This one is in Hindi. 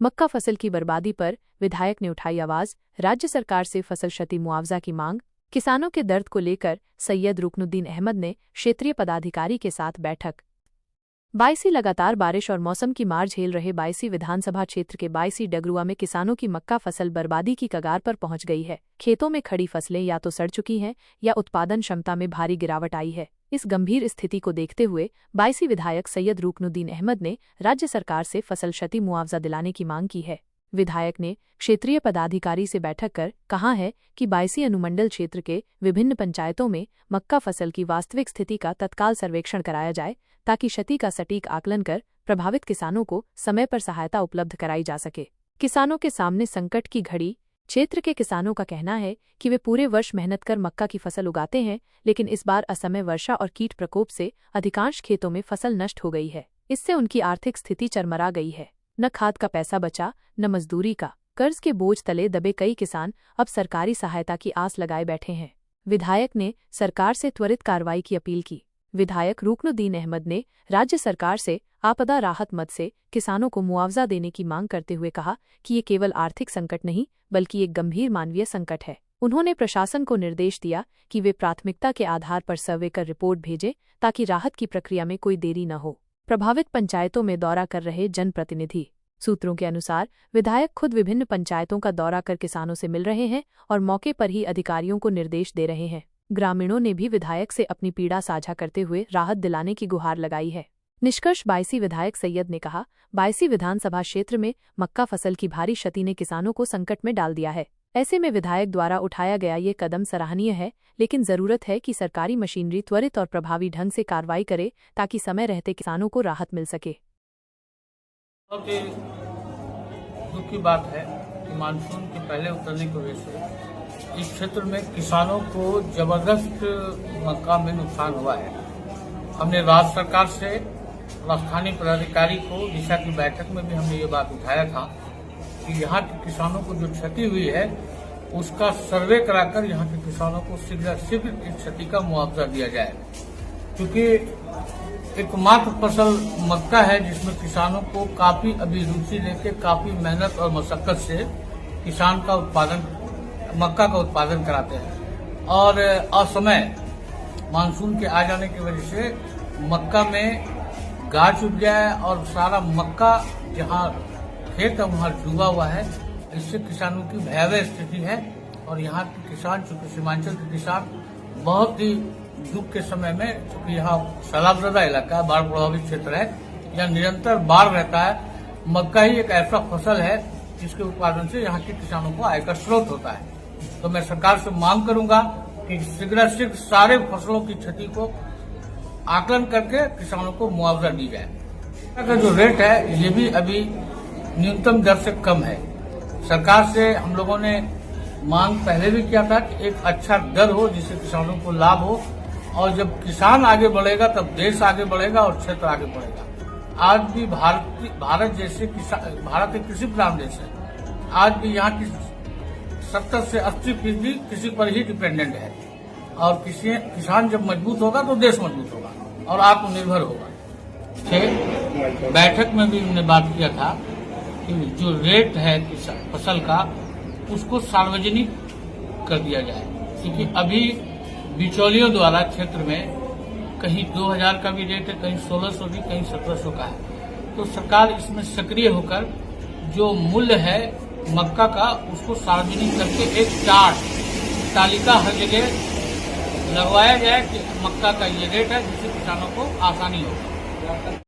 मक्का फसल की बर्बादी पर विधायक ने उठाई आवाज, राज्य सरकार से फसल क्षति मुआवजा की मांग। किसानों के दर्द को लेकर सैयद रुकनुद्दीन अहमद ने क्षेत्रीय पदाधिकारी के साथ बैठक। बायसी लगातार बारिश और मौसम की मार झेल रहे बायसी विधानसभा क्षेत्र के बायसी डगरुआ में किसानों की मक्का फसल बर्बादी की कगार पर पहुंच गई है। खेतों में खड़ी फसलें या तो सड़ चुकी हैं या उत्पादन क्षमता में भारी गिरावट आई है। इस गंभीर स्थिति को देखते हुए बायसी विधायक सैयद रुकनुद्दीन अहमद ने राज्य सरकार से फसल क्षति मुआवजा दिलाने की मांग की है। विधायक ने क्षेत्रीय पदाधिकारी से बैठक कर कहा है कि बायसी अनुमंडल क्षेत्र के विभिन्न पंचायतों में मक्का फसल की वास्तविक स्थिति का तत्काल सर्वेक्षण कराया जाए ताकि क्षति का सटीक आकलन कर प्रभावित किसानों को समय पर सहायता उपलब्ध कराई जा सके। किसानों के सामने संकट की घड़ी। क्षेत्र के किसानों का कहना है कि वे पूरे वर्ष मेहनत कर मक्का की फसल उगाते हैं, लेकिन इस बार असमय वर्षा और कीट प्रकोप से अधिकांश खेतों में फसल नष्ट हो गई है। इससे उनकी आर्थिक स्थिति चरमरा गई है। न खाद का पैसा बचा, न मजदूरी का। कर्ज के बोझ तले दबे कई किसान अब सरकारी सहायता की आस लगाए बैठे हैं। विधायक ने सरकार से त्वरित कार्रवाई की अपील की। विधायक रुकनुद्दीन अहमद ने राज्य सरकार से आपदा राहत मद से किसानों को मुआवजा देने की मांग करते हुए कहा कि ये केवल आर्थिक संकट नहीं बल्कि एक गंभीर मानवीय संकट है। उन्होंने प्रशासन को निर्देश दिया कि वे प्राथमिकता के आधार पर सर्वे कर रिपोर्ट भेजें ताकि राहत की प्रक्रिया में कोई देरी न हो। प्रभावित पंचायतों में दौरा कर रहे जनप्रतिनिधि। सूत्रों के अनुसार विधायक खुद विभिन्न पंचायतों का दौरा कर किसानों से मिल रहे हैं और मौके पर ही अधिकारियों को निर्देश दे रहे हैं। ग्रामीणों ने भी विधायक से अपनी पीड़ा साझा करते हुए राहत दिलाने की गुहार लगाई है। निष्कर्ष बायसी विधायक सैयद ने कहा, बायसी विधानसभा क्षेत्र में मक्का फसल की भारी क्षति ने किसानों को संकट में डाल दिया है। ऐसे में विधायक द्वारा उठाया गया ये कदम सराहनीय है, लेकिन जरूरत है कि सरकारी मशीनरी त्वरित और प्रभावी ढंग से कार्रवाई करे ताकि समय रहते किसानों को राहत मिल सके। दुख की बात है कि मानसून के पहले उतरने की वजह से इस क्षेत्र में किसानों को जबरदस्त मक्का में नुकसान हुआ है। हमने राज्य सरकार से और स्थानीय पदाधिकारी को दिशा की बैठक में भी हमने ये बात उठाया था कि यहाँ के किसानों को जो क्षति हुई है उसका सर्वे कराकर यहाँ के किसानों को शीघ्र इस क्षति का मुआवजा दिया जाए, क्योंकि एकमात्र फसल मक्का है जिसमें किसानों को काफी अभी रुचि लेके काफी मेहनत और मशक्कत से किसान का उत्पादन मक्का का उत्पादन कराते हैं और असमय मानसून के आ जाने की वजह से मक्का में गाछ उग गया है और सारा मक्का जहां खेत है वहां डूबा हुआ है। इससे किसानों की भयावह स्थिति है और यहाँ के किसान, चूंकि सीमांचल के किसान बहुत ही दुख के समय में, चूंकि यहाँ सैलाबजदा इलाका है, बाढ़ प्रभावित क्षेत्र है, यहाँ निरंतर बाढ़ रहता है। मक्का ही एक ऐसा फसल है जिसके उत्पादन से यहाँ के किसानों को आय का स्रोत होता है। तो मैं सरकार से मांग करूंगा कि शीघ्र सारे फसलों की क्षति को आकलन करके किसानों को मुआवजा दी जाए। का जो रेट है ये भी अभी न्यूनतम दर से कम है। सरकार से हम लोगों ने मांग पहले भी किया था कि एक अच्छा दर हो जिससे किसानों को लाभ हो, और जब किसान आगे बढ़ेगा तब देश आगे बढ़ेगा और क्षेत्र आगे बढ़ेगा। आज भी भारत जैसे भारत एक कृषि प्रधान देश है। आज भी यहाँ की 70 से 80% कृषि पर ही डिपेंडेंट है और किसान जब मजबूत होगा तो देश मजबूत होगा और आत्मनिर्भर होगा। बैठक में भी हमने बात किया था कि जो रेट है फसल का उसको सार्वजनिक कर दिया जाए, क्योंकि अभी बिचौलियों द्वारा क्षेत्र में कहीं 2000 का भी रेट है, कहीं 1600 भी, कहीं 1700 का है। तो सरकार इसमें सक्रिय होकर जो मूल्य है मक्का का उसको सार्वजनिक करके एक चार्ट तालिका हर जगह लगवाया जाए कि मक्का का ये रेट है, जिससे किसानों को आसानी हो।